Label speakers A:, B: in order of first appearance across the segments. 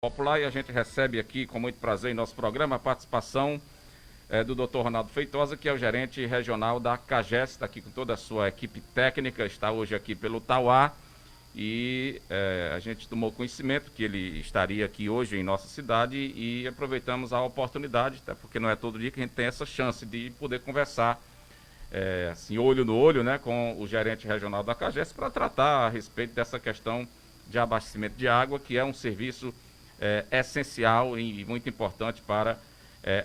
A: Popular, e a gente recebe aqui com muito prazer em nosso programa a participação do Dr. Ronaldo Feitosa, que é o gerente regional da CAGES, está aqui com toda a sua equipe técnica, está hoje aqui pelo Tauá, e a gente tomou conhecimento que ele estaria aqui hoje em nossa cidade e aproveitamos a oportunidade, até porque não é todo dia que a gente tem essa chance de poder conversar assim, olho no olho, né, com o gerente regional da CAGES para tratar a respeito dessa questão de abastecimento de água, que é um serviço essencial e muito importante para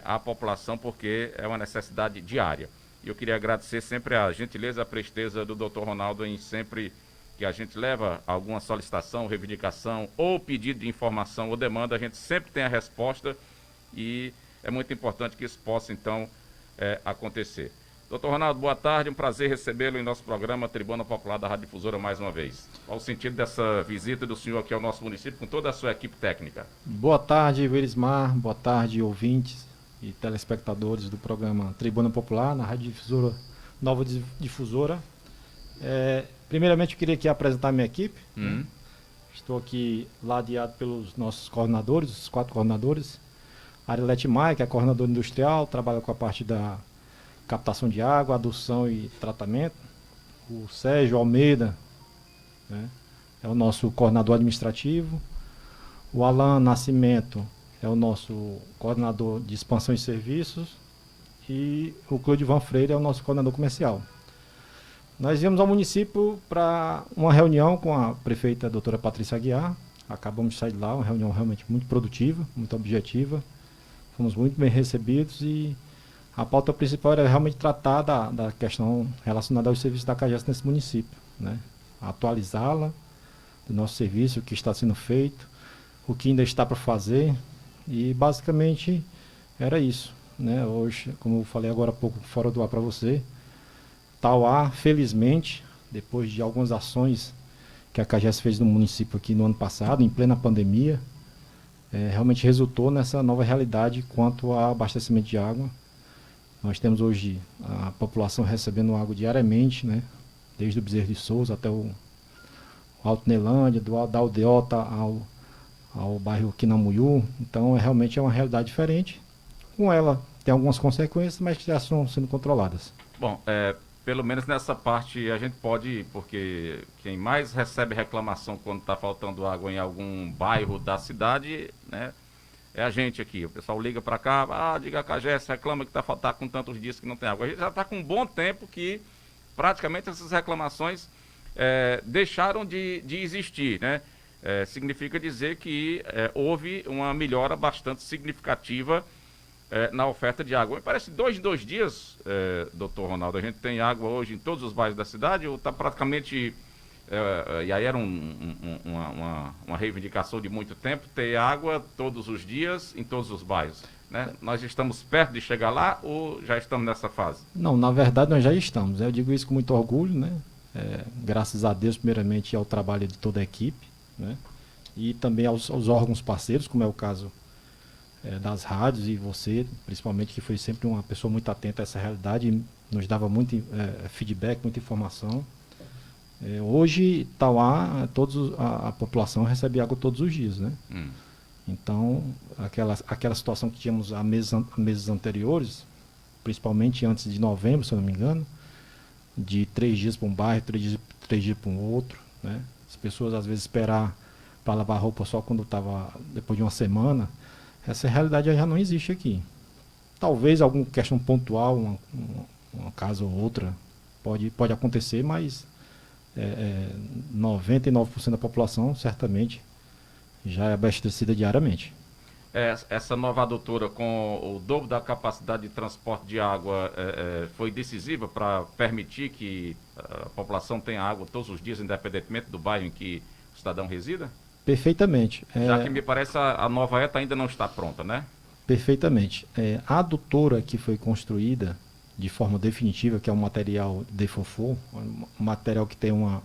A: a população, porque é uma necessidade diária. E eu queria agradecer sempre a gentileza, a presteza do Dr. Ronaldo em sempre que a gente leva alguma solicitação, reivindicação ou pedido de informação ou demanda, a gente sempre tem a resposta e é muito importante que isso possa, então, acontecer. Doutor Ronaldo, boa tarde, um prazer recebê-lo em nosso programa Tribuna Popular da Rádio Difusora mais uma vez. Qual o sentido dessa visita do senhor aqui ao nosso município com toda a sua equipe técnica?
B: Boa tarde, Verismar, boa tarde, ouvintes e telespectadores do programa Tribuna Popular na Rádio Difusora, Nova Difusora. Primeiramente, eu queria aqui apresentar minha equipe. Né? Estou aqui ladeado pelos nossos coordenadores, os 4 coordenadores. Arilete Maia, que é coordenadora industrial, trabalha com a parte da captação de água, adução e tratamento. O Sérgio Almeida, né, é o nosso coordenador administrativo. O Alan Nascimento é o nosso coordenador de expansão de serviços. E o Clodivan Freire é o nosso coordenador comercial. Nós viemos ao município para uma reunião com a prefeita doutora Patrícia Aguiar. Acabamos de sair de lá, uma reunião realmente muito produtiva, muito objetiva. Fomos muito bem recebidos e a pauta principal era realmente tratar da questão relacionada aos serviços da CAGES nesse município, né? Atualizá-la do nosso serviço, o que está sendo feito, o que ainda está para fazer, e basicamente era isso, né? Hoje, como eu falei agora há pouco fora do ar para você, Tauá, felizmente, depois de algumas ações que a CAGES fez no município aqui no ano passado, em plena pandemia, realmente resultou nessa nova realidade quanto ao abastecimento de água. Nós temos hoje a população recebendo água diariamente, né? Desde o Bezerro de Souza até o Alto Nelândia, da Aldeota ao bairro Quinamuiú. Então, realmente é uma realidade diferente. Com ela, tem algumas consequências, mas que já estão sendo controladas.
A: Bom, pelo menos nessa parte a gente pode, porque quem mais recebe reclamação quando está faltando água em algum bairro da cidade, né? É a gente aqui, o pessoal liga para cá, diga a CAGES, reclama que tá com tantos dias que não tem água. A gente já está com um bom tempo que praticamente essas reclamações deixaram de existir, né? Significa dizer que houve uma melhora bastante significativa na oferta de água. Me parece 2 em 2 dias, doutor Ronaldo, a gente tem água hoje em todos os bairros da cidade, ou está praticamente... e aí era uma reivindicação de muito tempo, ter água todos os dias em todos os bairros, né? Nós estamos perto de chegar lá ou já estamos nessa fase?
B: Não, na verdade nós já estamos. Eu digo isso com muito orgulho, né? Graças a Deus, primeiramente, ao trabalho de toda a equipe, né? E também aos órgãos parceiros, como é o caso das rádios e você, principalmente, que foi sempre uma pessoa muito atenta a essa realidade e nos dava muito feedback, muita informação. Hoje, Tauá, a população recebe água todos os dias, né? Então, aquela situação que tínhamos há meses anteriores, principalmente antes de novembro, se eu não me engano, de 3 dias para um bairro, 3 dias para um outro, né? As pessoas às vezes esperar para lavar roupa só quando estava depois de uma semana. Essa realidade já não existe aqui. Talvez alguma questão pontual, uma casa ou outra, pode acontecer, mas 99% da população certamente já é abastecida diariamente.
A: Essa nova adutora com o dobro da capacidade de transporte de água foi decisiva para permitir que a população tenha água todos os dias, independentemente do bairro em que o cidadão resida?
B: Perfeitamente.
A: Já que me parece a nova ETA ainda não está pronta, né?
B: Perfeitamente. A adutora que foi construída de forma definitiva, que é um material Defofo, um material que tem uma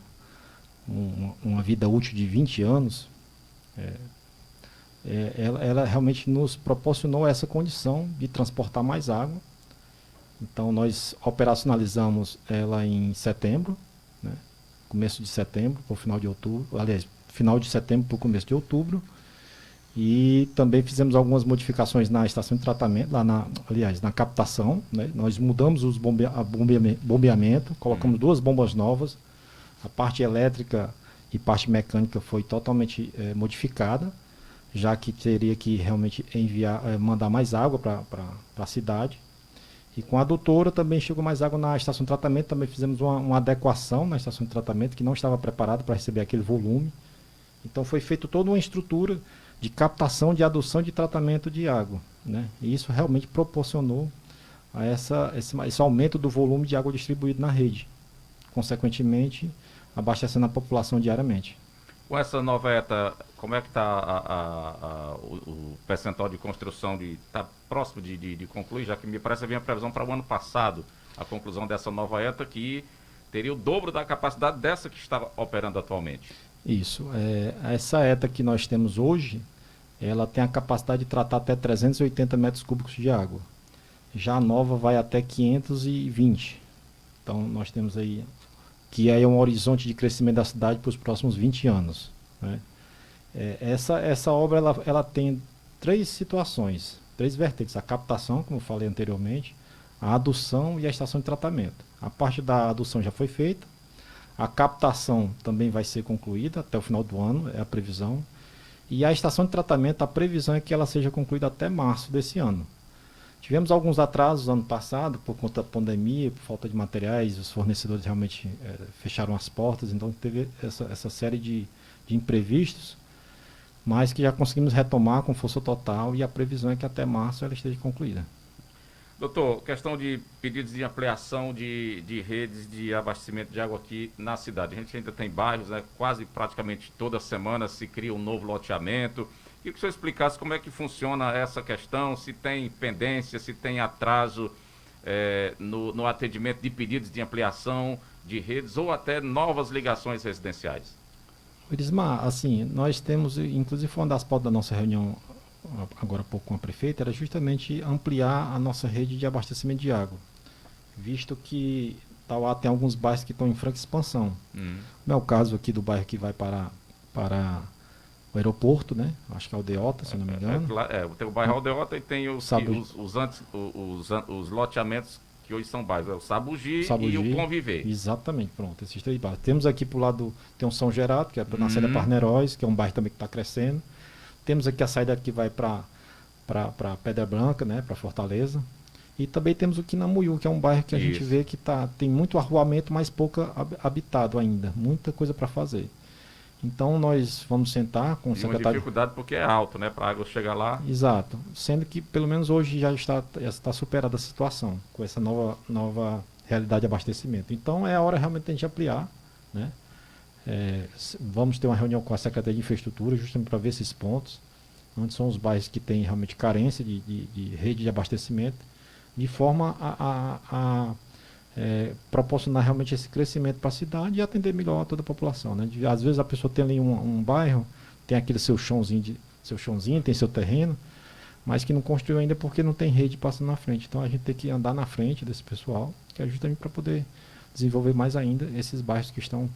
B: vida útil de 20 anos, ela realmente nos proporcionou essa condição de transportar mais água. Então, nós operacionalizamos ela em setembro, né? Começo de setembro para o final de outubro, aliás, final de setembro para o começo de outubro, E também fizemos algumas modificações na estação de tratamento, aliás, na captação, né? Nós mudamos os bombeamento, colocamos duas bombas novas, a parte elétrica e parte mecânica foi totalmente modificada, já que teria que realmente mandar mais água para a cidade. E com a adutora também chegou mais água na estação de tratamento, também fizemos uma adequação na estação de tratamento, que não estava preparada para receber aquele volume. Então foi feita toda uma estrutura de captação, de adução, de tratamento de água, né? E isso realmente proporcionou a esse aumento do volume de água distribuído na rede, consequentemente abastecendo a população diariamente.
A: Com essa nova ETA, como é que está o percentual de construção? Está próximo de concluir, já que me parece que havia a previsão para o ano passado, a conclusão dessa nova ETA, que teria o dobro da capacidade dessa que está operando atualmente.
B: Isso. Essa ETA que nós temos hoje, ela tem a capacidade de tratar até 380 metros cúbicos de água. Já a nova vai até 520. Então nós temos aí, que é um horizonte de crescimento da cidade para os próximos 20 anos. Né? Essa obra ela tem três situações, três vertentes: a captação, como eu falei anteriormente, a adução e a estação de tratamento. A parte da adução já foi feita, a captação também vai ser concluída até o final do ano, é a previsão, e a estação de tratamento, a previsão é que ela seja concluída até março desse ano. Tivemos alguns atrasos ano passado por conta da pandemia, por falta de materiais, os fornecedores realmente fecharam as portas, então teve essa série de imprevistos, mas que já conseguimos retomar com força total, e a previsão é que até março ela esteja concluída.
A: Doutor, questão de pedidos de ampliação de redes de abastecimento de água aqui na cidade. A gente ainda tem bairros, né, quase praticamente toda semana se cria um novo loteamento. Queria que o senhor explicasse como é que funciona essa questão, se tem pendência, se tem atraso no atendimento de pedidos de ampliação de redes ou até novas ligações residenciais.
B: Irismar, assim, nós temos, inclusive foi uma das pautas da nossa reunião agora há pouco com a prefeita, era justamente ampliar a nossa rede de abastecimento de água, visto que Tauá tem alguns bairros que estão em franca expansão. Não é o caso aqui do bairro que vai para o aeroporto, né? Acho que é Aldeota, se não me engano.
A: Tem o bairro Aldeota e tem os loteamentos que hoje são bairros, o Sabugi e o Conviver.
B: Exatamente, pronto, esses três bairros. Temos aqui para o lado, tem o São Gerardo, que é na saída Parneróis, que é um bairro também que está crescendo. Temos aqui a saída que vai para Pedra Branca, né, para Fortaleza. E também temos o Quinamuiú, que é um bairro que a gente vê que tem muito arruamento, mas pouco habitado ainda. Muita coisa para fazer. Então nós vamos sentar com o secretário...
A: Uma dificuldade porque é alto, né, para a água chegar lá.
B: Exato. Sendo que pelo menos hoje já está superada a situação, com essa nova realidade de abastecimento. Então é a hora realmente de a gente ampliar, né? Vamos ter uma reunião com a Secretaria de Infraestrutura justamente para ver esses pontos, onde são os bairros que têm realmente carência de rede de abastecimento, de forma a proporcionar realmente esse crescimento para a cidade e atender melhor a toda a população, né? Às vezes a pessoa tem ali um bairro, tem aquele seu chãozinho, tem seu terreno, mas que não construiu ainda porque não tem rede passando na frente. Então a gente tem que andar na frente desse pessoal, que é justamente para poder desenvolver mais ainda esses bairros que estão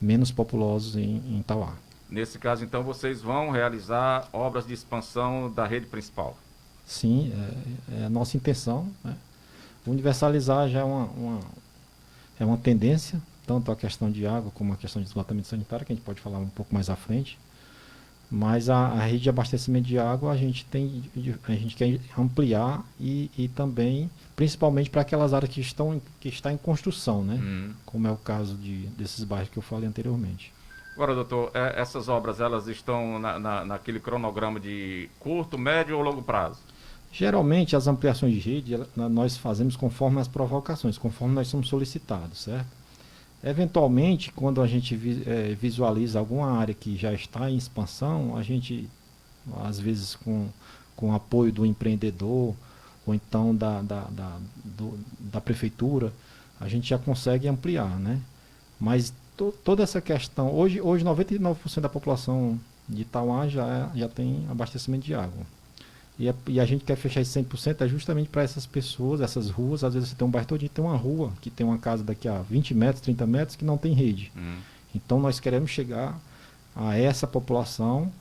B: menos populosos em Tauá.
A: Nesse caso, então, vocês vão realizar obras de expansão da rede principal?
B: Sim, é a nossa intenção, né? Universalizar já é uma tendência, tanto a questão de água como a questão de esgotamento sanitário, que a gente pode falar um pouco mais à frente. Mas a rede de abastecimento de água a gente quer ampliar e também, principalmente para aquelas áreas que está em construção, né? Como é o caso desses bairros que eu falei anteriormente.
A: Agora, doutor, essas obras elas estão naquele cronograma de curto, médio ou longo prazo?
B: Geralmente as ampliações de rede nós fazemos conforme as provocações, conforme nós somos solicitados, certo? Eventualmente, quando a gente visualiza alguma área que já está em expansão, a gente, às vezes com o apoio do empreendedor, ou então da prefeitura, a gente já consegue ampliar, né? Mas toda essa questão, hoje 99% da população de Itauá já tem abastecimento de água. E a gente quer fechar esse 100% justamente para essas pessoas, essas ruas. Às vezes você tem um bairro todinho, tem uma rua que tem uma casa daqui a 20 metros, 30 metros que não tem rede. Então nós queremos chegar a essa população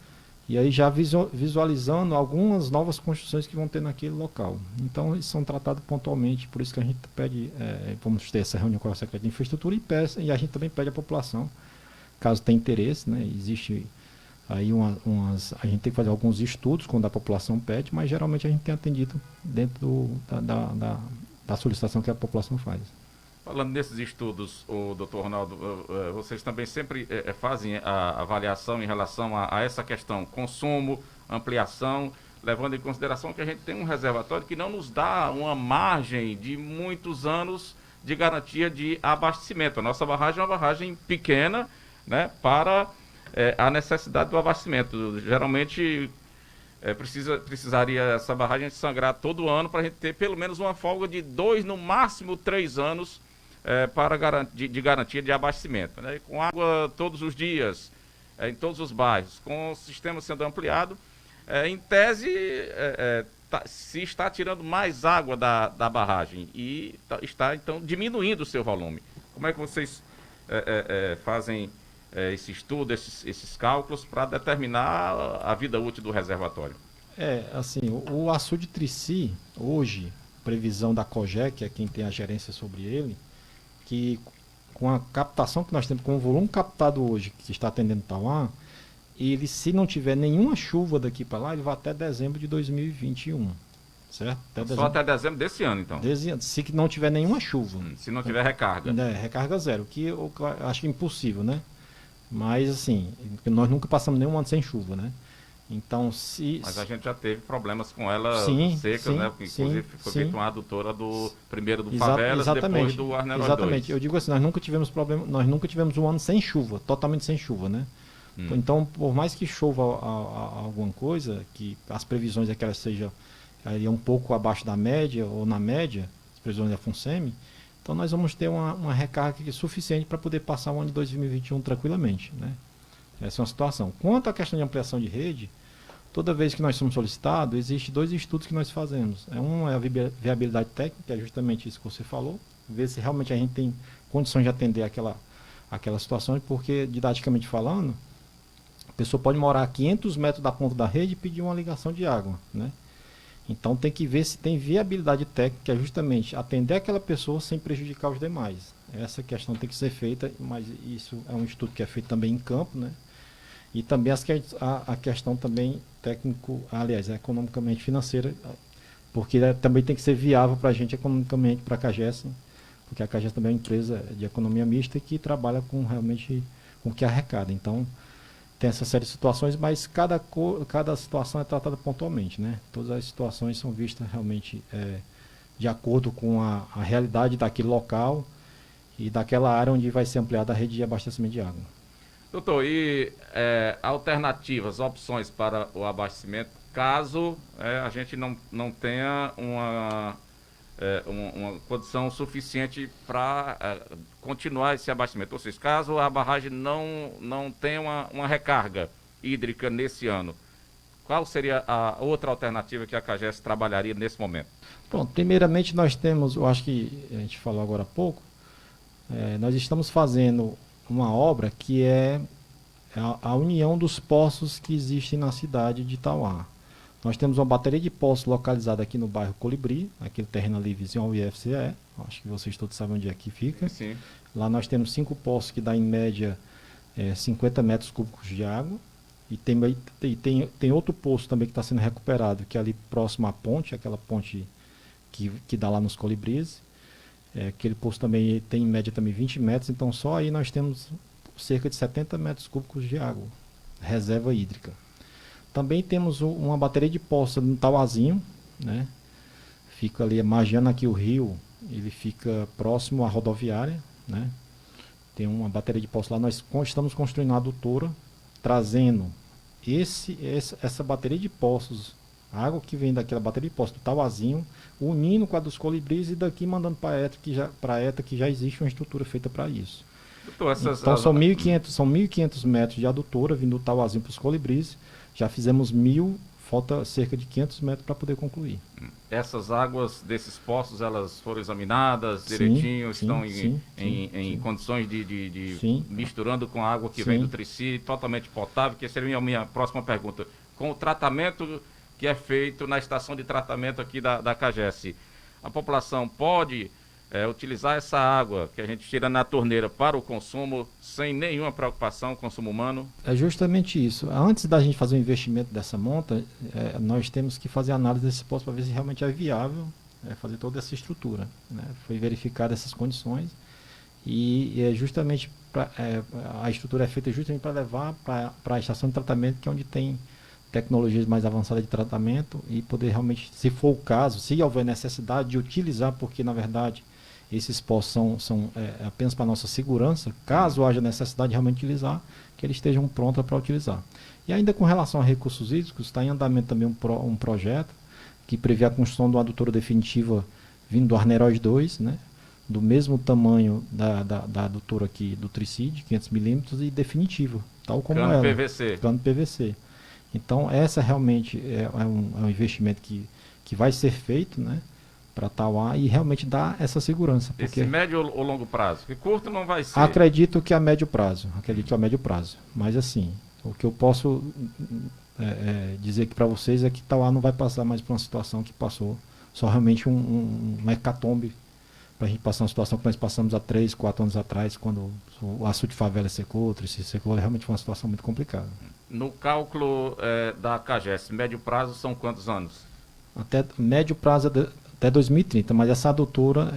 B: e aí já visualizando algumas novas construções que vão ter naquele local. Então, eles são tratados pontualmente, por isso que a gente pede, vamos ter essa reunião com a Secretaria de Infraestrutura e a gente também pede à população, caso tenha interesse, né, existe aí a gente tem que fazer alguns estudos quando a população pede, mas geralmente a gente tem atendido dentro da solicitação que a população faz.
A: Falando nesses estudos, o doutor Ronaldo, vocês também sempre fazem a avaliação em relação a essa questão, consumo, ampliação, levando em consideração que a gente tem um reservatório que não nos dá uma margem de muitos anos de garantia de abastecimento. A nossa barragem é uma barragem pequena, né, para a necessidade do abastecimento. Geralmente precisaria essa barragem sangrar todo ano para a gente ter pelo menos uma folga de 2, no máximo 3 anos de garantia de abastecimento, né? Com água todos os dias, em todos os bairros, com o sistema sendo ampliado, em tese se está tirando mais água da barragem e está então diminuindo o seu volume. Como é que vocês fazem esse estudo, esses cálculos para determinar a vida útil do reservatório?
B: Assim, o açude Trici, hoje, previsão da COGEC, que é quem tem a gerência sobre ele, que com a captação que nós temos, com o volume captado hoje, que está atendendo Tauá, ele, se não tiver nenhuma chuva daqui para lá, ele vai até dezembro de 2021, certo?
A: Até dezembro desse ano, então?
B: Se não tiver nenhuma chuva.
A: Se não tiver recarga.
B: Recarga zero, que eu acho que é impossível, né? Mas, assim, nós nunca passamos nenhum ano sem chuva, né? Então,
A: Mas a gente já teve problemas com ela secas, né? Porque, inclusive, foi feita uma adutora primeiro do Favelas, depois do Arnerói 2.
B: Exatamente. Eu digo assim, nós nunca tivemos problema, nós nunca tivemos um ano sem chuva, totalmente sem chuva, né? Então, por mais que chova alguma coisa, que as previsões é que ela seja aí um pouco abaixo da média, ou na média, as previsões da FUNSEMI, então nós vamos ter uma recarga suficiente para poder passar o ano de 2021 tranquilamente, né? Essa é uma situação. Quanto à questão de ampliação de rede, toda vez que nós somos solicitados, existem 2 estudos que nós fazemos. Um é a viabilidade técnica, que é justamente isso que você falou, ver se realmente a gente tem condições de atender aquela situação, porque, didaticamente falando, a pessoa pode morar a 500 metros da ponta da rede e pedir uma ligação de água, né? Então tem que ver se tem viabilidade técnica, que é justamente atender aquela pessoa sem prejudicar os demais. Essa questão tem que ser feita, mas isso é um estudo que é feito também em campo, né? E também a questão também economicamente financeira, porque também tem que ser viável para a gente economicamente, para a CAGES, porque a CAGES também é uma empresa de economia mista que trabalha realmente com o que arrecada. Então, tem essa série de situações, mas cada situação é tratada pontualmente, né? Todas as situações são vistas realmente de acordo com a realidade daquele local e daquela área onde vai ser ampliada a rede de abastecimento de água.
A: Doutor, e alternativas, opções para o abastecimento, caso a gente não tenha uma condição suficiente para continuar esse abastecimento? Ou seja, caso a barragem não tenha uma recarga hídrica nesse ano, qual seria a outra alternativa que a CAGES trabalharia nesse momento?
B: Bom, primeiramente nós temos, eu acho que a gente falou agora há pouco, nós estamos fazendo uma obra que é a união dos poços que existem na cidade de Tauá. Nós temos uma bateria de poços localizada aqui no bairro Colibri, aquele terreno ali vizinho ao IFCE, acho que vocês todos sabem onde é que fica.
A: Sim.
B: Lá nós temos 5 poços que dá em média 50 metros cúbicos de água, e tem outro poço também que está sendo recuperado, que é ali próximo à ponte, aquela ponte que dá lá nos Colibris. Aquele poço também tem em média também 20 metros, então só aí nós temos cerca de 70 metros cúbicos de água, reserva hídrica. Também temos uma bateria de poços no Tauazinho, né? Fica ali, margeando aqui o rio, ele fica próximo à rodoviária, né? Tem uma bateria de poços lá, nós estamos construindo uma adutora, trazendo essa bateria de poços, a água que vem daquela bateria de poços do Tauazinho, unindo com a dos Colibris e daqui mandando para a ETA, que já existe uma estrutura feita para isso. Doutor, então são 1.500 metros de adutora vindo do Tauazinho para os Colibris. Já fizemos 1.000, falta cerca de 500 metros para poder concluir.
A: Essas águas desses poços, elas foram examinadas direitinho, estão em condições de misturando com a água que vem do Trici, totalmente potável, que seria a minha próxima pergunta. com o tratamento que é feito na estação de tratamento aqui da CAGES. A população pode utilizar essa água que a gente tira na torneira para o consumo sem nenhuma preocupação, consumo humano?
B: É justamente isso. Antes da gente fazer o investimento dessa monta, nós temos que fazer análise desse poço para ver se realmente é viável fazer toda essa estrutura, né? Foi verificada essas condições e justamente a estrutura é feita justamente para levar para a estação de tratamento, que é onde tem tecnologias mais avançadas de tratamento, e poder realmente, se for o caso, se houver necessidade de utilizar, porque na verdade esses poços são apenas para nossa segurança, caso haja necessidade de realmente utilizar, que eles estejam prontos para utilizar. E ainda com relação a recursos hídricos, está em andamento também um projeto que prevê a construção de uma adutora definitiva vindo do Arneróis 2, né, do mesmo tamanho da adutora aqui do Tricid, 500 milímetros, e definitiva, tal como
A: cano
B: ela.
A: PVC.
B: Cano PVC. Então, essa realmente é um investimento que vai ser feito, né, para Tauá, e realmente dar essa segurança. Porque
A: esse médio ou longo prazo? Que curto não vai ser.
B: Acredito que a médio prazo. Mas assim, o que eu posso dizer aqui para vocês é que Tauá não vai passar mais por uma situação que passou. Só realmente um hecatombe para a gente passar uma situação que nós passamos há 3, 4 anos atrás, quando o açude de favela secou, o Tricid secou, realmente foi uma situação muito complicada.
A: No cálculo da CAGES, médio prazo são quantos anos?
B: Até médio prazo até 2030, mas essa adutora,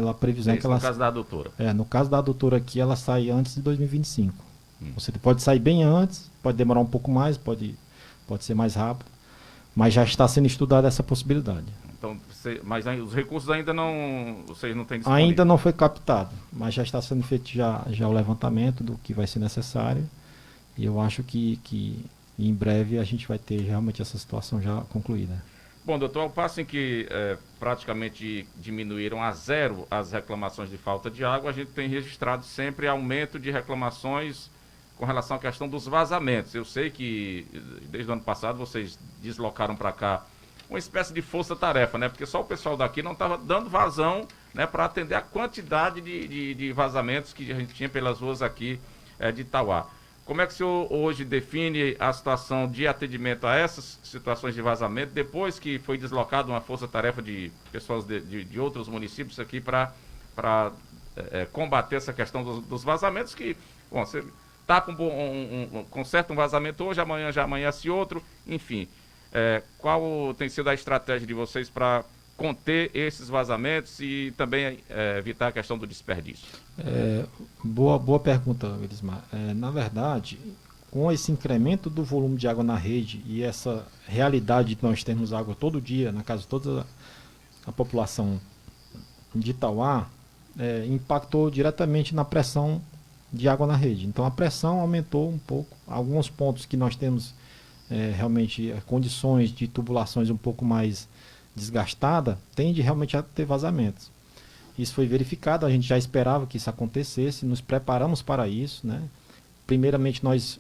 B: a previsão é que ela...
A: No caso da adutora.
B: No caso da adutora aqui, ela sai antes de 2025. Você pode sair bem antes, pode demorar um pouco mais, pode ser mais rápido, mas já está sendo estudada essa possibilidade.
A: Então, mas os recursos ainda não, vocês não têm disponível?
B: Ainda não foi captado, mas já está sendo feito já o levantamento do que vai ser necessário, e eu acho que em breve a gente vai ter realmente essa situação já concluída.
A: Bom, doutor, ao passo em que praticamente diminuíram a zero as reclamações de falta de água, a gente tem registrado sempre aumento de reclamações com relação à questão dos vazamentos. Eu sei que desde o ano passado vocês deslocaram para cá uma espécie de força-tarefa, né? Porque só o pessoal daqui não estava dando vazão, né, para atender a quantidade de vazamentos que a gente tinha pelas ruas aqui de Itauá. Como é que o senhor hoje define a situação de atendimento a essas situações de vazamento, depois que foi deslocada uma força-tarefa de pessoas de outros municípios aqui para combater essa questão dos vazamentos, que, bom, você está conserta um vazamento hoje, amanhã já amanhece outro, enfim. Qual tem sido a estratégia de vocês para conter esses vazamentos e também evitar a questão do desperdício?
B: Boa pergunta, Elismar. Na verdade, com esse incremento do volume de água na rede e essa realidade de nós termos água todo dia, na casa de toda a população de Itauá, impactou diretamente na pressão de água na rede. Então a pressão aumentou um pouco. Alguns pontos que nós temos realmente condições de tubulações um pouco mais desgastada, tende realmente a ter vazamentos. Isso foi verificado, a gente já esperava que isso acontecesse, nos preparamos para isso, né? Primeiramente nós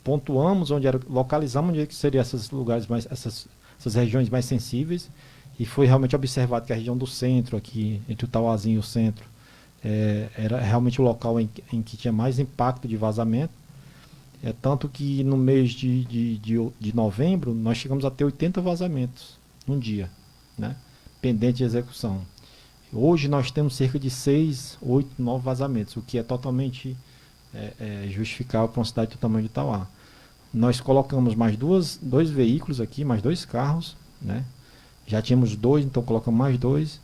B: pontuamos localizamos onde seriam esses lugares essas regiões mais sensíveis, e foi realmente observado que a região do centro, aqui entre o Tauazinho e o centro, era realmente o local em que tinha mais impacto de vazamento. Tanto que no mês de novembro nós chegamos a ter 80 vazamentos num dia, né, pendente de execução. Hoje nós temos cerca de 6, 8, 9 vazamentos, o que é totalmente justificável para uma cidade do tamanho de Itauá. Nós colocamos mais dois veículos aqui, mais 2 carros, né? Já tínhamos 2, então colocamos mais 2.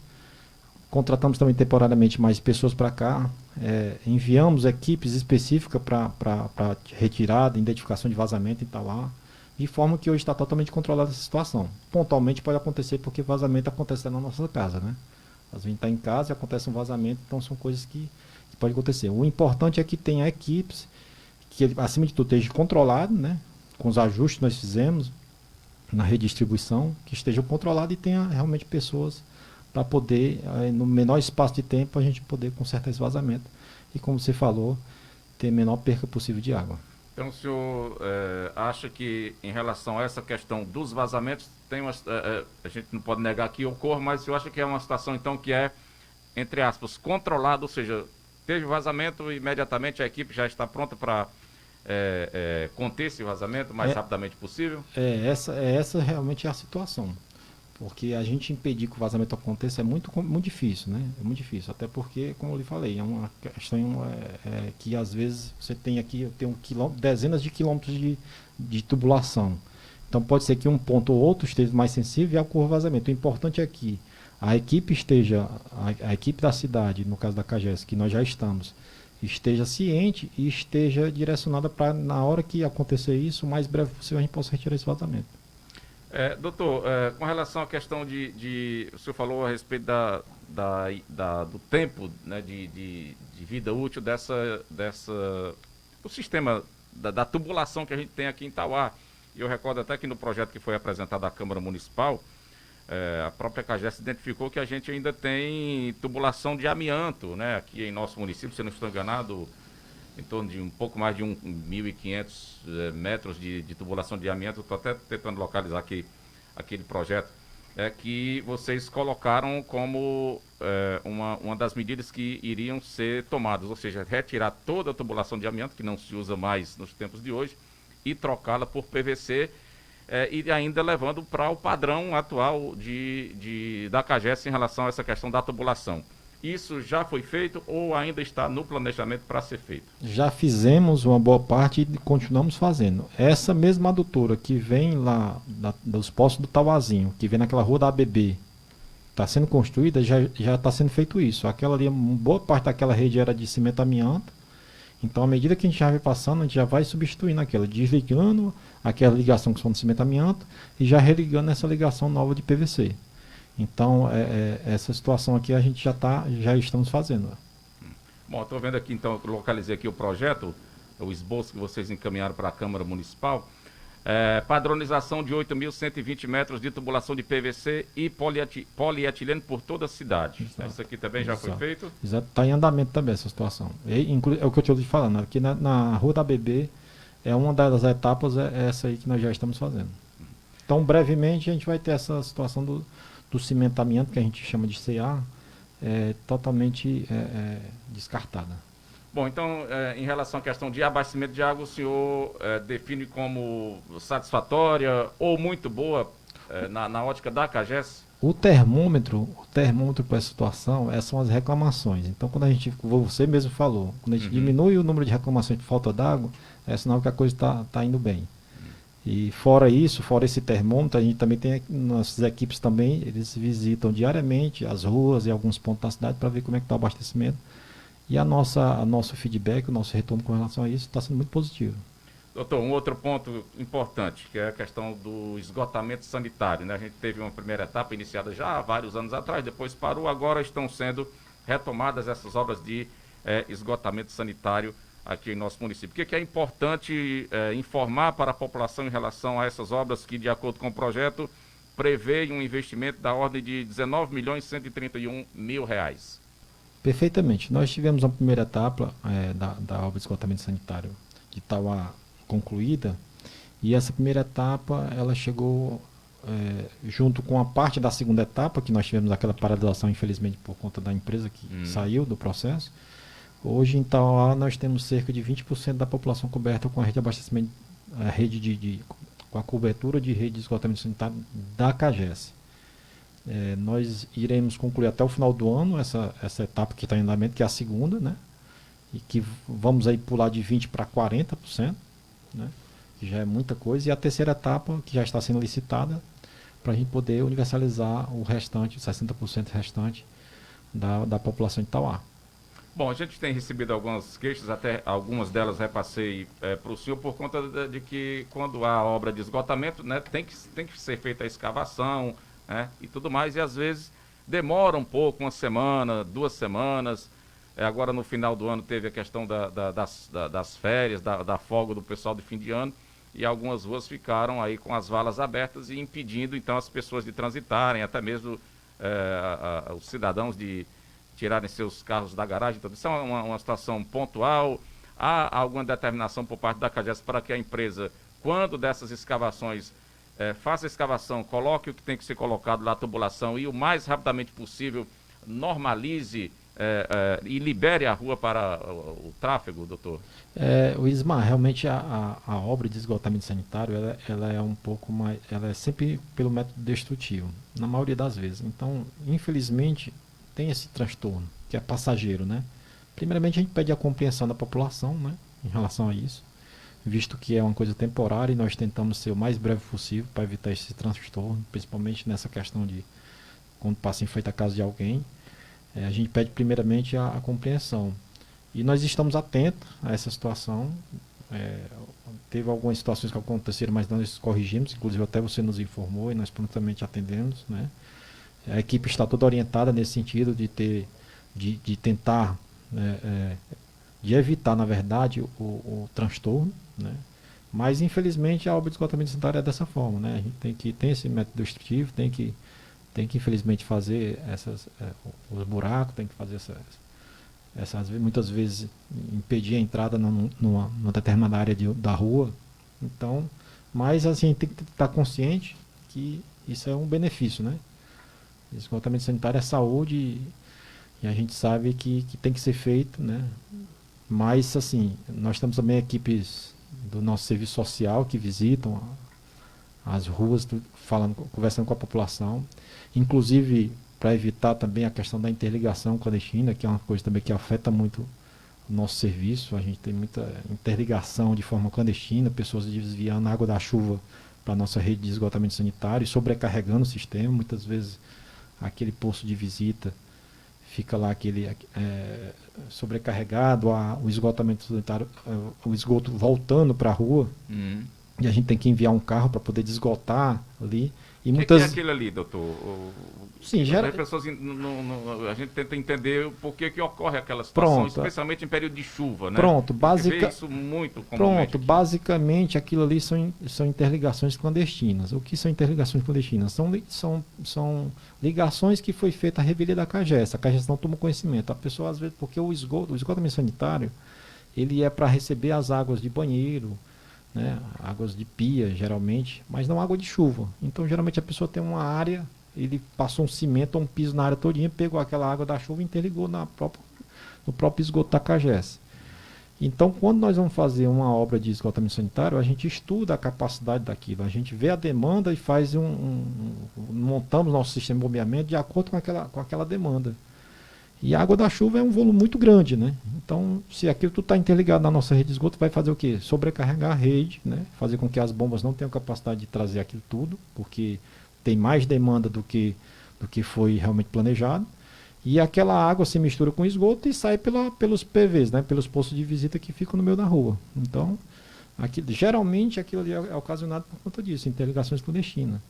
B: Contratamos também temporariamente mais pessoas para cá. Enviamos equipes específicas para retirada, identificação de vazamento em Itauá, de forma que hoje está totalmente controlada essa situação. Pontualmente pode acontecer porque vazamento acontece na nossa casa, né? Às vezes a gente está em casa e acontece um vazamento, então são coisas que podem acontecer. O importante é que tenha equipes que, acima de tudo, esteja controlado, né, com os ajustes que nós fizemos na redistribuição, que estejam controlados e tenha realmente pessoas para poder, no menor espaço de tempo, a gente poder consertar esse vazamento. E como você falou, ter a menor perca possível de água.
A: Então o senhor acha que em relação a essa questão dos vazamentos, a gente não pode negar que ocorre, mas o senhor acha que é uma situação então que é, entre aspas, controlada, ou seja, teve vazamento, imediatamente a equipe já está pronta para conter esse vazamento o mais rapidamente possível?
B: Essa realmente é a situação. Porque a gente impedir que o vazamento aconteça é muito difícil, né? É muito difícil. Até porque, como eu lhe falei, é uma questão que às vezes você tem aqui, eu tenho dezenas de quilômetros de tubulação. Então pode ser que um ponto ou outro esteja mais sensível e ocorra vazamento. O importante é que a equipe a equipe da cidade, no caso da CAGES, que nós já estamos, esteja ciente e esteja direcionada para, na hora que acontecer isso, o mais breve possível a gente possa retirar esse vazamento.
A: Doutor, com relação à questão o senhor falou a respeito do tempo, né, de vida útil do sistema da tubulação que a gente tem aqui em Tauá. E eu recordo até que no projeto que foi apresentado à Câmara Municipal, a própria CAGES identificou que a gente ainda tem tubulação de amianto, né, aqui em nosso município, se eu não estou enganado, em torno de um pouco mais de 1.500 metros de tubulação de amianto. Estou até tentando localizar aqui aquele projeto, que vocês colocaram como uma das medidas que iriam ser tomadas, ou seja, retirar toda a tubulação de amianto, que não se usa mais nos tempos de hoje, e trocá-la por PVC, e ainda levando para o padrão atual da CAGES em relação a essa questão da tubulação. Isso já foi feito ou ainda está no planejamento para ser feito?
B: Já fizemos uma boa parte e continuamos fazendo. Essa mesma adutora que vem lá dos postos do Tauazinho, que vem naquela rua da ABB, está sendo construída, já está sendo feito isso. Aquela ali, boa parte daquela rede era de cimento amianto. Então, à medida que a gente já vai passando, a gente já vai substituindo aquela, desligando aquela ligação que são de cimento amianto e já religando essa ligação nova de PVC. Então, essa situação aqui a gente já estamos fazendo.
A: Bom, estou vendo aqui, então, localizei aqui o projeto, o esboço que vocês encaminharam para a Câmara Municipal. Padronização de 8.120 metros de tubulação de PVC e polietileno por toda a cidade. Exato. Isso aqui também já foi feito?
B: Exato, está em andamento também essa situação. É o que eu estou te falando, aqui na Rua da BB, uma das etapas essa aí que nós já estamos fazendo. Então, brevemente, a gente vai ter essa situação do cimentamento, que a gente chama de CA, totalmente descartada.
A: Bom, então, em relação à questão de abastecimento de água, o senhor define como satisfatória ou muito boa na ótica da CAGES?
B: O termômetro para essa situação são as reclamações. Então, quando você mesmo falou, quando a gente diminui o número de reclamações por falta d'água, é sinal que a coisa está indo bem. E fora esse termômetro, a gente também tem nossas equipes também, eles visitam diariamente as ruas e alguns pontos da cidade para ver como é que está o abastecimento. E nosso feedback, o nosso retorno com relação a isso está sendo muito positivo.
A: Doutor, um outro ponto importante, que é a questão do esgotamento sanitário, né? A gente teve uma primeira etapa iniciada já há vários anos atrás, depois parou, agora estão sendo retomadas essas obras de esgotamento sanitário aqui em nosso município. O que é importante informar para a população em relação a essas obras que, de acordo com o projeto, prevê um investimento da ordem de R$19.131.000?
B: Perfeitamente. Nós tivemos uma primeira etapa da obra de esgotamento sanitário de Tauá concluída, e essa primeira etapa ela chegou junto com a parte da segunda etapa, que nós tivemos aquela paralisação, infelizmente, por conta da empresa que saiu do processo. Hoje, em Tauá, nós temos cerca de 20% da população coberta com a rede de abastecimento, com a cobertura de rede de esgotamento sanitário da CAGES. Nós iremos concluir até o final do ano essa etapa que está em andamento, que é a segunda, né? E que vamos aí pular de 20% para 40%, né? Que já é muita coisa. E a terceira etapa, que já está sendo licitada, para a gente poder universalizar o restante, 60% restante da população de Tauá.
A: Bom, a gente tem recebido algumas queixas, até algumas delas repassei para o senhor, por conta de que quando há obra de esgotamento, né, tem que ser feita a escavação, né, e tudo mais, e às vezes demora um pouco, uma semana, 2 semanas. Agora no final do ano teve a questão das férias, da folga do pessoal de fim de ano, e algumas ruas ficaram aí com as valas abertas e impedindo então as pessoas de transitarem, até mesmo os cidadãos de tirarem seus carros da garagem. Então, isso é uma situação pontual. Há alguma determinação por parte da CAGES para que a empresa, quando dessas escavações, faça a escavação, coloque o que tem que ser colocado lá, a tubulação, e o mais rapidamente possível normalize e libere a rua para o tráfego, doutor?
B: O Ismar, realmente a obra de esgotamento sanitário, ela é um pouco mais, ela é sempre pelo método destrutivo, na maioria das vezes. Então, infelizmente, tem esse transtorno, que é passageiro, né? Primeiramente, a gente pede a compreensão da população, né, em relação a isso, visto que é uma coisa temporária e nós tentamos ser o mais breve possível para evitar esse transtorno, principalmente nessa questão de quando passa em frente à casa de alguém. A gente pede primeiramente a compreensão. E nós estamos atentos a essa situação. É, Teve algumas situações que aconteceram, mas nós corrigimos, inclusive até você nos informou e nós prontamente atendemos, né? A equipe está toda orientada nesse sentido de tentar, de evitar, na verdade, o transtorno, né? Mas infelizmente a obra de esgotamento sanitário é dessa forma, né? A gente tem esse método destrutivo, tem que infelizmente fazer os buracos, tem que fazer muitas vezes impedir a entrada numa determinada área da rua. Então, mas assim, tem que estar consciente que isso é um benefício, né? Esgotamento sanitário é saúde e a gente sabe que tem que ser feito, né? Mas assim, nós temos também equipes do nosso serviço social que visitam as ruas, conversando com a população, inclusive para evitar também a questão da interligação clandestina, que é uma coisa também que afeta muito o nosso serviço. A gente tem muita interligação de forma clandestina, pessoas desviando a água da chuva para a nossa rede de esgotamento sanitário e sobrecarregando o sistema. Muitas vezes aquele posto de visita fica lá sobrecarregado, o esgotamento sanitário, o esgoto voltando para a rua. E a gente tem que enviar um carro para poder desgotar ali. E
A: que é aquilo ali, doutor?
B: Sim,
A: as pessoas a gente tenta entender por que ocorre aquela situação, especialmente em período de chuva, né?
B: Pronto,
A: isso muito
B: basicamente aquilo ali são interligações clandestinas. O que são interligações clandestinas? São ligações que foi feita a revelia da CAGES. A CAGES não toma conhecimento. A pessoa, às vezes, porque o esgotamento sanitário, ele é para receber as águas de banheiro, né, águas de pia, geralmente, mas não água de chuva. Então, geralmente, a pessoa tem uma área, ele passou um cimento ou um piso na área todinha, pegou aquela água da chuva e interligou no próprio esgoto da CAGES. Então, quando nós vamos fazer uma obra de esgotamento sanitário, a gente estuda a capacidade daquilo, a gente vê a demanda e faz montamos nosso sistema de bombeamento de acordo com aquela demanda. E a água da chuva é um volume muito grande, né? Então, se aquilo tudo está interligado na nossa rede de esgoto, vai fazer o quê? Sobrecarregar a rede, né? Fazer com que as bombas não tenham capacidade de trazer aquilo tudo, porque tem mais demanda do que foi realmente planejado. E aquela água se mistura com esgoto e sai pelos PVs, né? Pelos postos de visita que ficam no meio da rua. Então, geralmente aquilo ali é ocasionado por conta disso, interligações clandestinas.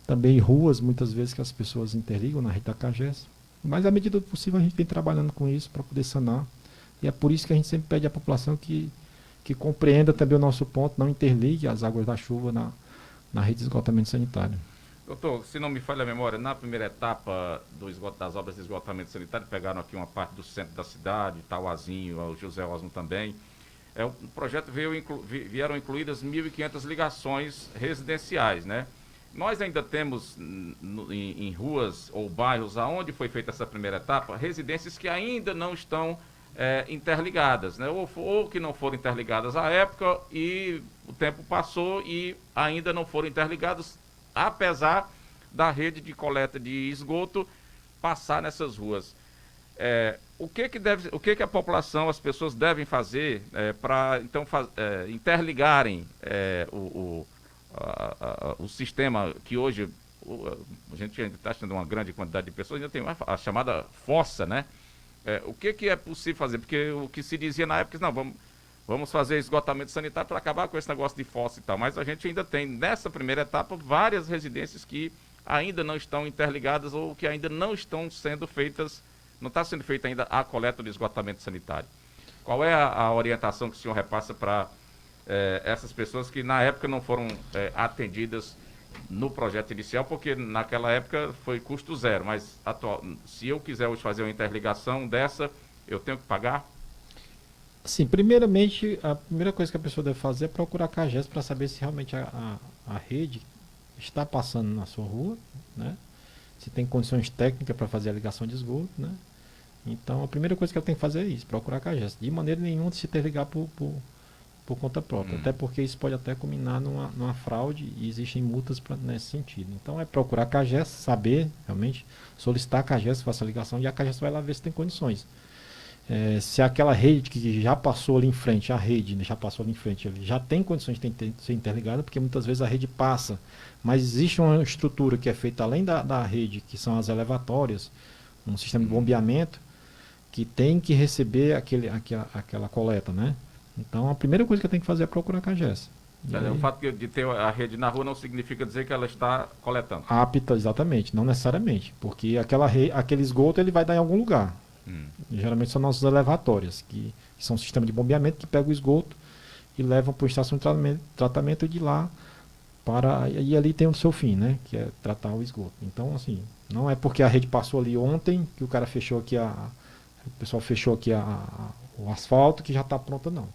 B: Também ruas, muitas vezes, que as pessoas interligam na rede da CAGES. Mas, à medida do possível, a gente vem trabalhando com isso para poder sanar. E é por isso que a gente sempre pede à população que compreenda também o nosso ponto, não interligue as águas da chuva na rede de esgotamento sanitário.
A: Doutor, se não me falha a memória, na primeira etapa das obras de esgotamento sanitário, pegaram aqui uma parte do centro da cidade, Tauazinho, o José Osmo também. O projeto vieram incluídas 1.500 ligações residenciais, né? Nós ainda temos em ruas ou bairros aonde foi feita essa primeira etapa, residências que ainda não estão interligadas, né? Ou que não foram interligadas à época e o tempo passou e ainda não foram interligadas, apesar da rede de coleta de esgoto passar nessas ruas. O que a população, as pessoas devem fazer para então interligarem o sistema que hoje a gente ainda está tendo uma grande quantidade de pessoas, ainda tem a chamada fossa, né? O que é possível fazer? Porque o que se dizia na época, não, vamos fazer esgotamento sanitário para acabar com esse negócio de fossa e tal, mas a gente ainda tem, nessa primeira etapa, várias residências que ainda não estão interligadas ou que ainda não estão sendo feitas, não está sendo feita ainda a coleta de esgotamento sanitário. Qual é a orientação que o senhor repassa para essas pessoas que na época não foram atendidas no projeto inicial, porque naquela época foi custo zero, mas se eu quiser hoje fazer uma interligação dessa, eu tenho que pagar?
B: Sim, primeiramente, a primeira coisa que a pessoa deve fazer é procurar a CAGES para saber se realmente a rede está passando na sua rua, né? Se tem condições técnicas para fazer a ligação de esgoto, né? Então a primeira coisa que ela tem que fazer é isso, procurar a CAGES. De maneira nenhuma se interligar por conta própria. Até porque isso pode até culminar numa fraude e existem multas nesse sentido. Então é procurar a CAGES, saber realmente, solicitar a CAGES, faça a ligação e a CAGES vai lá ver se tem condições. Se aquela rede que já passou ali em frente, a rede já passou ali em frente, já tem condições de ser interligada, porque muitas vezes a rede passa, mas existe uma estrutura que é feita além da rede, que são as elevatórias, um sistema de bombeamento, que tem que receber aquela coleta, né? Então a primeira coisa que tem que fazer é procurar a CAGES.
A: O fato de ter a rede na rua não significa dizer que ela está coletando.
B: Apta, exatamente, não necessariamente, porque aquele esgoto ele vai dar em algum lugar. Geralmente são nossas elevatórias, que são um sistema de bombeamento que pega o esgoto e levam para a estação de tratamento de lá e ali tem o seu fim, né? Que é tratar o esgoto. Então, assim, não é porque a rede passou ali ontem que o cara fechou aqui o pessoal fechou aqui o asfalto que já está pronta, não.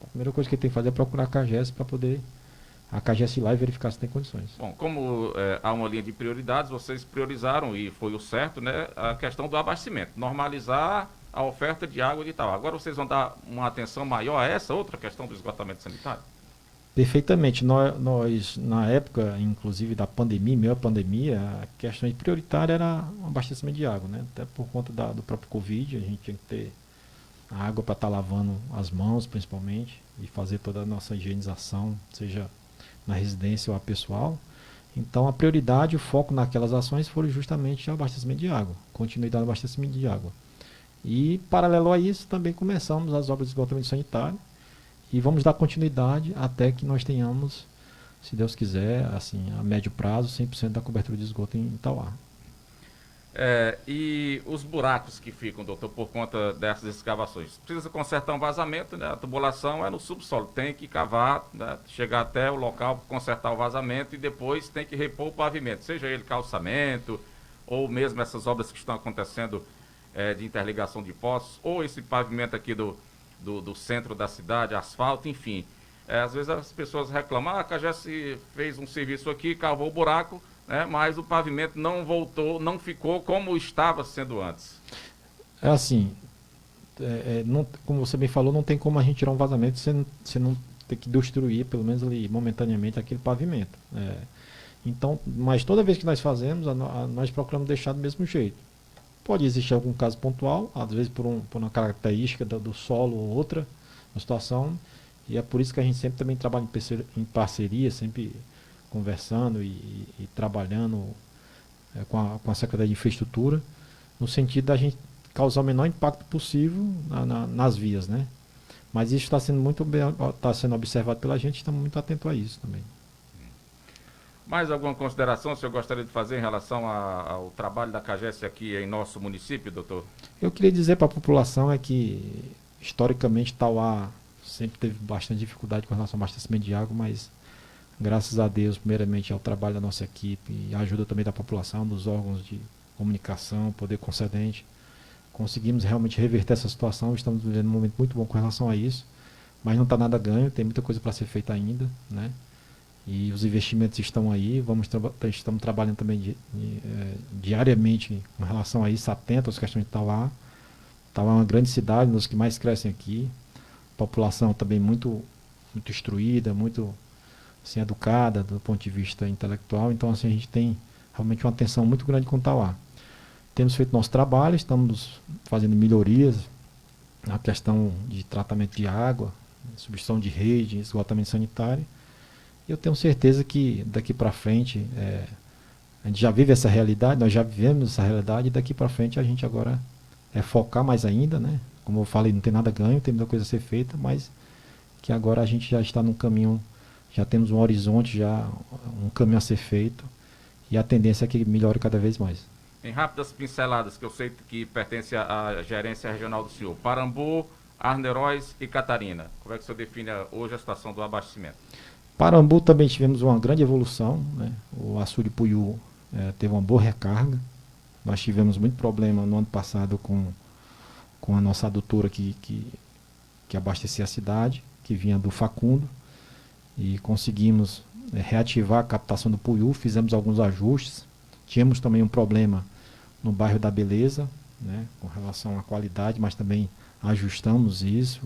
B: A primeira coisa que ele tem que fazer é procurar a CAGES para poder a CAGES ir lá e verificar se tem condições.
A: Bom, como há uma linha de prioridades, vocês priorizaram, e foi o certo, né, a questão do abastecimento, normalizar a oferta de água e tal. Agora vocês vão dar uma atenção maior a essa outra questão do esgotamento sanitário?
B: Perfeitamente. Nós na época, inclusive da pandemia, meio à pandemia, a questão prioritária era o abastecimento de água, né? Até por conta do próprio Covid, a gente tinha que ter água para estar lavando as mãos, principalmente, e fazer toda a nossa higienização, seja na residência ou a pessoal. Então a prioridade, o foco naquelas ações foram justamente o abastecimento de água, continuidade do abastecimento de água. E paralelo a isso também começamos as obras de esgotamento sanitário e vamos dar continuidade até que nós tenhamos, se Deus quiser, assim, a médio prazo, 100% da cobertura de esgoto em Itauá.
A: E os buracos que ficam, doutor, por conta dessas escavações? Precisa consertar um vazamento, né? A tubulação é no subsolo, tem que cavar, né? Chegar até o local, consertar o vazamento e depois tem que repor o pavimento, seja ele calçamento ou mesmo essas obras que estão acontecendo de interligação de poços, ou esse pavimento aqui do centro da cidade, asfalto, enfim. Às vezes as pessoas reclamam, a CAGES fez um serviço aqui, cavou o buraco, mas o pavimento não voltou, não ficou como estava sendo antes.
B: É assim, não, como você bem falou, não tem como a gente tirar um vazamento se não ter que destruir, pelo menos ali momentaneamente, aquele pavimento. Então, mas toda vez que nós fazemos, nós procuramos deixar do mesmo jeito. Pode existir algum caso pontual, às vezes por uma característica do solo ou outra uma situação, e é por isso que a gente sempre também trabalha em parceria, sempre conversando e trabalhando com a Secretaria de Infraestrutura, no sentido da gente causar o menor impacto possível nas vias, né? Mas isso está sendo observado pela gente, estamos muito atentos a isso também.
A: Mais alguma consideração o senhor gostaria de fazer em relação ao trabalho da CAGES aqui em nosso município, doutor?
B: Eu queria dizer para a população que, historicamente, Itauá sempre teve bastante dificuldade com relação ao abastecimento de água, mas graças a Deus, primeiramente ao trabalho da nossa equipe e a ajuda também da população, dos órgãos de comunicação, poder concedente, conseguimos realmente reverter essa situação. Estamos vivendo um momento muito bom com relação a isso, mas não está nada ganho, tem muita coisa para ser feita ainda, né? E os investimentos estão aí, estamos trabalhando também diariamente com relação a isso, atento às questões de Itauá. Itauá é uma grande cidade, um dos que mais crescem aqui, população também muito instruída, muito assim, educada do ponto de vista intelectual, então assim, a gente tem realmente uma atenção muito grande com Itauá. Temos feito nosso trabalho, estamos fazendo melhorias na questão de tratamento de água, substituição de rede, esgotamento sanitário. Eu tenho certeza que daqui para frente, a gente já vive essa realidade, nós já vivemos essa realidade, e daqui para frente a gente agora focar mais ainda, né? Como eu falei, não tem nada ganho, tem muita coisa a ser feita, mas que agora a gente já está num caminho, já temos um horizonte, já um caminho a ser feito, e a tendência é que melhore cada vez mais.
A: Em rápidas pinceladas, que eu sei que pertence à gerência regional do senhor, Parambu, Arneróis e Catarina, como é que o senhor define hoje a situação do abastecimento?
B: Parambu também tivemos uma grande evolução, né? O Açude Puiú teve uma boa recarga. Nós tivemos muito problema no ano passado com a nossa adutora que abastecia a cidade, que vinha do Facundo, e conseguimos reativar a captação do Puiú, fizemos alguns ajustes. Tínhamos também um problema no bairro da Beleza, né, com relação à qualidade, mas também ajustamos isso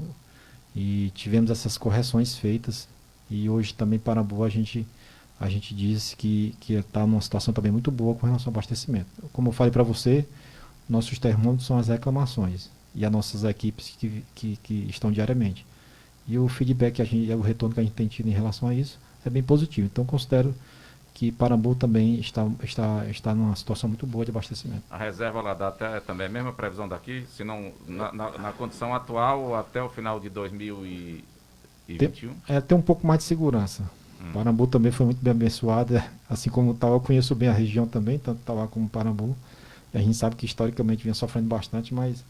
B: e tivemos essas correções feitas. E hoje também Parambu a gente diz que está numa situação também muito boa com relação ao abastecimento. Como eu falei para você, nossos termômetros são as reclamações e as nossas equipes que estão diariamente. E o feedback, o retorno que a gente tem tido em relação a isso é bem positivo. Então, considero que Parambu também está numa situação muito boa de abastecimento.
A: A reserva lá dá até também a mesma previsão daqui, se não na condição atual até o final de 2021?
B: Ter um pouco mais de segurança. Parambu também foi muito bem abençoada, assim como Tauá, eu conheço bem a região também, tanto Tauá como Parambu. E a gente sabe que historicamente vinha sofrendo bastante, mas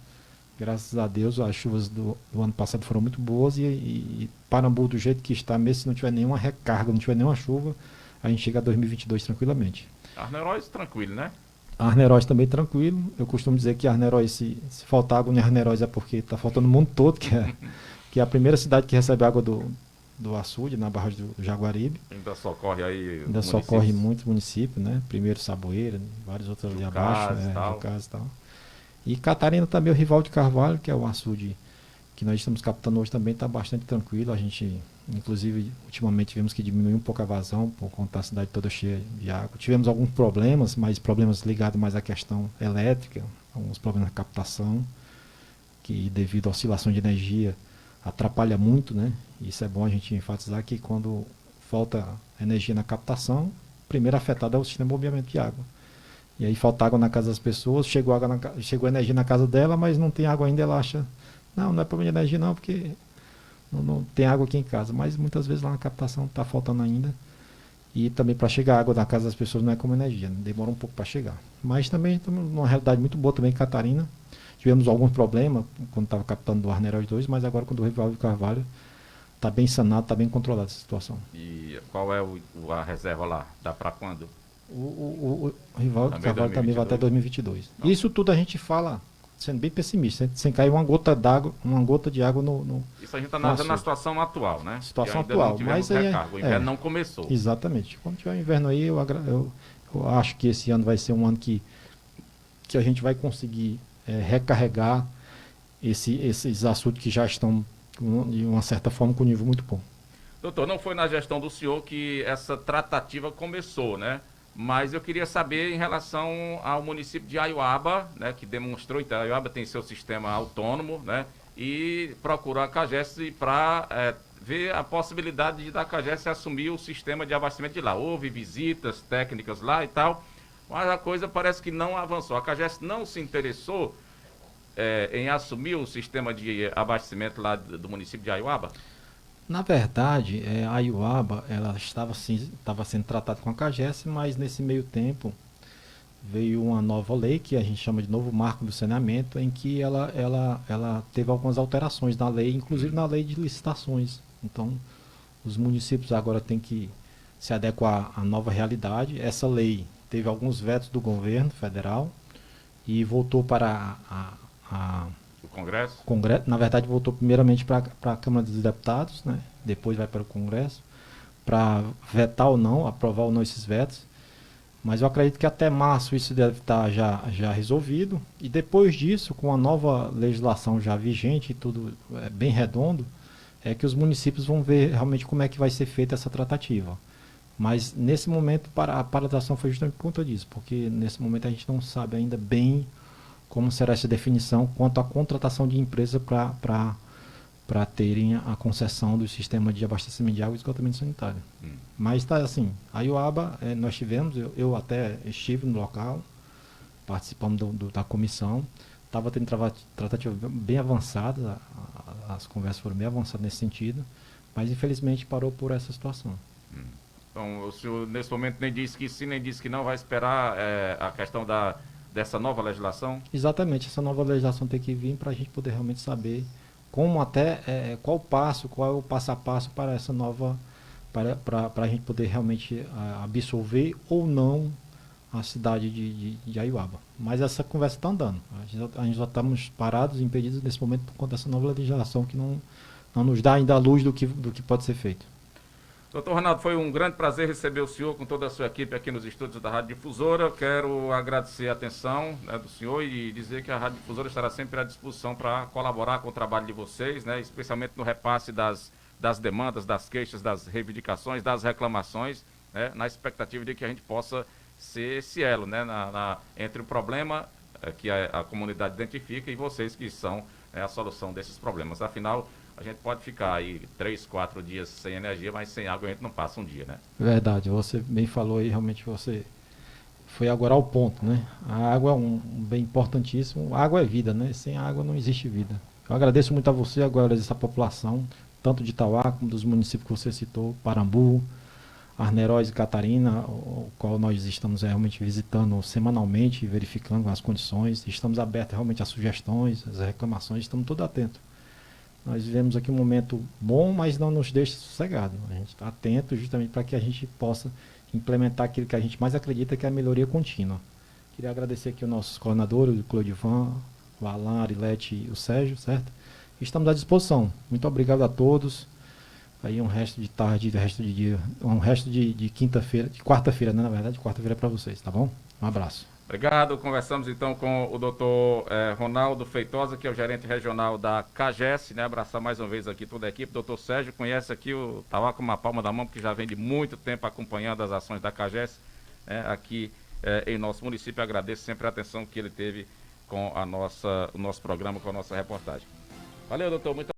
B: graças a Deus as chuvas do ano passado foram muito boas e Parambu do jeito que está, mesmo se não tiver nenhuma recarga, não tiver nenhuma chuva, a gente chega a 2022 tranquilamente.
A: Arneróis tranquilo, né?
B: Arneróis também tranquilo. Eu costumo dizer que Arneróis, se faltar água em Arneróis é porque está faltando o mundo todo, que é a primeira cidade que recebe água do açude, na barragem do Jaguaribe.
A: Ainda socorre aí.
B: Ainda socorre muitos municípios, né? Primeiro Saboeira, vários outros ali abaixo, Jucás e tal. E Catarina também, o Rival de Carvalho, que é o açude que nós estamos captando hoje, também está bastante tranquilo. A gente, inclusive, ultimamente tivemos que diminuir um pouco a vazão, por conta da cidade toda cheia de água. Tivemos alguns problemas, mas problemas ligados mais à questão elétrica, alguns problemas na captação, que devido à oscilação de energia atrapalha muito, né? Isso é bom a gente enfatizar que quando falta energia na captação, primeiro afetado é o sistema de bombeamento de água. E aí falta água na casa das pessoas, chegou energia na casa dela, mas não tem água ainda, ela acha, não é problema de energia não, porque não tem água aqui em casa. Mas muitas vezes lá na captação está faltando ainda. E também para chegar água na casa das pessoas não é como energia, né? Demora um pouco para chegar. Mas também estamos numa realidade muito boa também em Catarina. Tivemos alguns problemas quando estava captando do Arneróis 2, mas agora quando o Rival de Carvalho está bem sanado, está bem controlada essa situação.
A: E qual é a reserva lá? Dá para quando?
B: O Rival de Carvalho também vai até 2022. Não. Isso tudo a gente fala sendo bem pessimista, sem cair uma gota de água no
A: Isso a gente está analisando na situação atual, né?
B: Situação atual, mas aí
A: o inverno não começou.
B: Exatamente. Quando tiver o inverno aí, eu acho que esse ano vai ser um ano que a gente vai conseguir recarregar esses açudes que já estão de uma certa forma com nível muito bom.
A: Doutor, não foi na gestão do senhor que essa tratativa começou, né? Mas eu queria saber em relação ao município de Aiuaba, né, que demonstrou, então Aiuaba tem seu sistema autônomo, né, e procurou a CAGES para ver a possibilidade da CAGES assumir o sistema de abastecimento de lá. Houve visitas técnicas lá e tal, mas a coisa parece que não avançou. A CAGES não se interessou em assumir o sistema de abastecimento lá do município de Aiuaba?
B: Na verdade, a Aiuaba ela estava sendo tratada com a CAGES, mas nesse meio tempo veio uma nova lei, que a gente chama de novo marco do saneamento, em que ela teve algumas alterações na lei, inclusive na lei de licitações. Então, os municípios agora têm que se adequar à nova realidade. Essa lei teve alguns vetos do governo federal e voltou para
A: o Congresso?
B: Na verdade, voltou primeiramente para a Câmara dos Deputados, né? Depois vai para o Congresso, para vetar ou não, aprovar ou não esses vetos. Mas eu acredito que até março isso deve estar já resolvido. E depois disso, com a nova legislação já vigente e tudo bem redondo, é que os municípios vão ver realmente como é que vai ser feita essa tratativa. Mas nesse momento a paralisação foi justamente por conta disso, porque nesse momento a gente não sabe ainda bem como será essa definição quanto à contratação de empresa para terem a concessão do sistema de abastecimento de água e esgotamento sanitário. Mas está assim, a Aiuaba, nós tivemos, eu até estive no local, participamos da comissão, estava tendo tratativa bem avançada, as conversas foram bem avançadas nesse sentido, mas infelizmente parou por essa situação.
A: Então, o senhor nesse momento nem disse que sim, nem disse que não, vai esperar a questão dessa nova legislação?
B: Exatamente, essa nova legislação tem que vir para a gente poder realmente saber como qual é o passo a passo para essa nova, para a gente poder realmente absorver ou não a cidade de Aiuaba. Mas essa conversa está andando. A gente já estamos parados, impedidos nesse momento por conta dessa nova legislação que não nos dá ainda a luz do que pode ser feito.
A: Doutor Ronaldo, foi um grande prazer receber o senhor com toda a sua equipe aqui nos estúdios da Rádio Difusora. Eu quero agradecer a atenção, né, do senhor e dizer que a Rádio Difusora estará sempre à disposição para colaborar com o trabalho de vocês, né, especialmente no repasse das demandas, das queixas, das reivindicações, das reclamações, né, na expectativa de que a gente possa ser esse elo, né, entre o problema que a comunidade identifica e vocês que são a solução desses problemas. Afinal, a gente pode ficar aí 3, 4 dias sem energia, mas sem água a gente não passa um dia, né?
B: Verdade, você bem falou aí, realmente você foi agora ao ponto, né? A água é um bem importantíssimo, a água é vida, né? Sem água não existe vida. Eu agradeço muito a você, agora essa população, tanto de Itauá como dos municípios que você citou, Parambu, Arneróis e Catarina, o qual nós estamos realmente visitando semanalmente, verificando as condições, estamos abertos realmente às sugestões, às reclamações, estamos todos atentos. Nós vivemos aqui um momento bom, mas não nos deixa sossegado. A gente está atento justamente para que a gente possa implementar aquilo que a gente mais acredita, que é a melhoria contínua. Queria agradecer aqui os nossos coordenadores, o Clodivan, o Alan, a Arilete e o Sérgio, certo? Estamos à disposição. Muito obrigado a todos. Aí um resto de tarde, resto de dia, um resto de quinta-feira, de quarta-feira, né, na verdade, quarta-feira para vocês, tá bom? Um abraço.
A: Obrigado. Conversamos então com o doutor Ronaldo Feitosa, que é o gerente regional da CAGES, né? Abraçar mais uma vez aqui toda a equipe. Doutor Sérgio conhece aqui o Tauá com uma palma da mão, porque já vem de muito tempo acompanhando as ações da CAGES aqui em nosso município. Agradeço sempre a atenção que ele teve com o nosso programa, com a nossa reportagem. Valeu, doutor. Muito